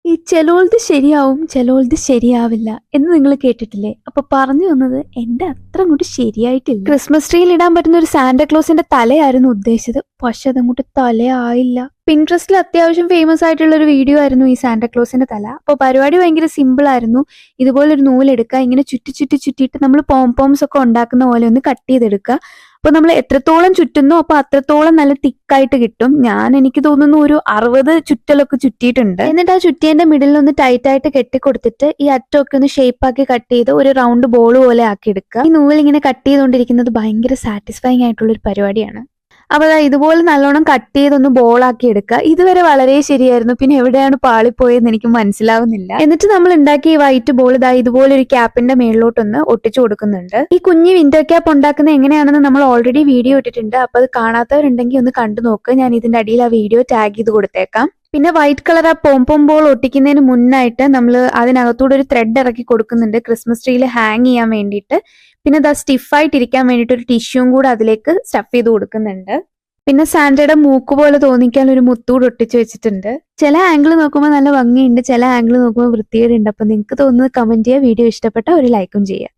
ഈ ചെലോൽത് ശരിയാവും ചെലോൽത് ശരിയാവില്ല എന്ന് നിങ്ങൾ കേട്ടിട്ടില്ലേ? അപ്പൊ പറഞ്ഞു വന്നത് എന്റെ അത്ര അങ്ങോട്ട് ശരിയായിട്ടില്ല. ക്രിസ്മസ് ട്രീയിൽ ഇടാൻ പറ്റുന്ന ഒരു സാന്റാക്ലോസിന്റെ തലയായിരുന്നു ഉദ്ദേശിച്ചത്, പക്ഷെ അതങ്ങോട്ട് തലയായില്ല. പിൻട്രസ്റ്റിൽ അത്യാവശ്യം ഫേമസ് ആയിട്ടുള്ള ഒരു വീഡിയോ ആയിരുന്നു ഈ സാന്റാക്ലോസിന്റെ തല. അപ്പോൾ പരിപാടി ഭയങ്കര സിമ്പിൾ ആയിരുന്നു. ഇതുപോലൊരു നൂലെടുക്കുക, ഇങ്ങനെ ചുറ്റിയിട്ട് നമ്മൾ പോംപോംസ് ഒക്കെ ഉണ്ടാക്കുന്ന പോലെ ഒന്ന് കട്ട് ചെയ്തെടുക്കുക. അപ്പോൾ നമ്മൾ എത്രത്തോളം ചുറ്റുന്നോ അപ്പോൾ അത്രത്തോളം നല്ല തിക്കായിട്ട് കിട്ടും. എനിക്ക് തോന്നുന്നു ഒരു 60 ചുറ്റലൊക്കെ ചുറ്റിയിട്ടുണ്ട്. എന്നിട്ട് ആ ചുറ്റിയതിന്റെ മിഡിൽ ഒന്ന് ടൈറ്റ് ആയിട്ട് കെട്ടിക്കൊടുത്തിട്ട് ഈ അറ്റമൊക്കെ ഒന്ന് ഷേപ്പ് ആക്കി കട്ട് ചെയ്ത് ഒരു റൗണ്ട് ബോൾ പോലെ ആക്കി എടുക്കുക. ഈ നൂൽ ഇങ്ങനെ കട്ട് ചെയ്തുകൊണ്ടിരിക്കുന്നത് ഭയങ്കര സാറ്റിസ്ഫൈങ് ആയിട്ടുള്ള ഒരു പരിപാടിയാണ്. അപ്പോൾ ഇതുപോലെ നല്ലോണം കട്ട് ചെയ്തൊന്ന് ബോളാക്കി എടുക്കുക. ഇതുവരെ വളരെ ശരിയായിരുന്നു, പിന്നെ എവിടെയാണ് പാളിപ്പോയെന്ന് എനിക്ക് മനസ്സിലാവുന്നില്ല. എന്നിട്ട് നമ്മൾ ഉണ്ടാക്കിയ ഈ വൈറ്റ് ബോൾ ഇതുപോലെ ഒരു ക്യാപ്പിന്റെ മേളിലോട്ടൊന്ന് ഒട്ടിച്ചു കൊടുക്കുന്നുണ്ട്. ഈ കുഞ്ഞു വിൻഡോ ക്യാപ്പ് ഉണ്ടാക്കുന്നത് എങ്ങനെയാണെന്ന് നമ്മൾ ഓൾറെഡി വീഡിയോ ഇട്ടിട്ടുണ്ട്. അപ്പോൾ അത് കാണാത്തവരുണ്ടെങ്കിൽ ഒന്ന് കണ്ടു നോക്കുക. ഞാൻ ഇതിന്റെ അടിയിൽ ആ വീഡിയോ ടാഗ് ചെയ്ത് കൊടുത്തേക്കാം. പിന്നെ വൈറ്റ് കളർ ആ പോംപോം ബോൾ ഒട്ടിക്കുന്നതിന് മുന്നായിട്ട് നമ്മൾ അതിനകത്തൂടെ ഒരു ത്രെഡ് ഇറക്കി കൊടുക്കുന്നുണ്ട് ക്രിസ്മസ് ട്രീയിൽ ഹാങ് ചെയ്യാൻ വേണ്ടിയിട്ട്. പിന്നെ അത് സ്റ്റിഫായിട്ടിരിക്കാൻ വേണ്ടിയിട്ട് ഒരു ടിഷ്യൂവും കൂടെ അതിലേക്ക് സ്റ്റഫ് ചെയ്ത് കൊടുക്കുന്നുണ്ട്. പിന്നെ സാന്റയുടെ മൂക്ക് പോലെ തോന്നിക്കാൻ ഒരു മുത്തൂട് ഒട്ടിച്ച് വെച്ചിട്ടുണ്ട്. ചില ആംഗിൾ നോക്കുമ്പോൾ നല്ല ഭംഗിയുണ്ട്, ചില ആംഗിൾ നോക്കുമ്പോൾ വൃത്തികേടുണ്ട്. അപ്പൊ നിങ്ങൾക്ക് തോന്നുന്നത് കമന്റ് ചെയ്യുക. വീഡിയോ ഇഷ്ടപ്പെട്ട ഒരു ലൈക്കും ചെയ്യുക.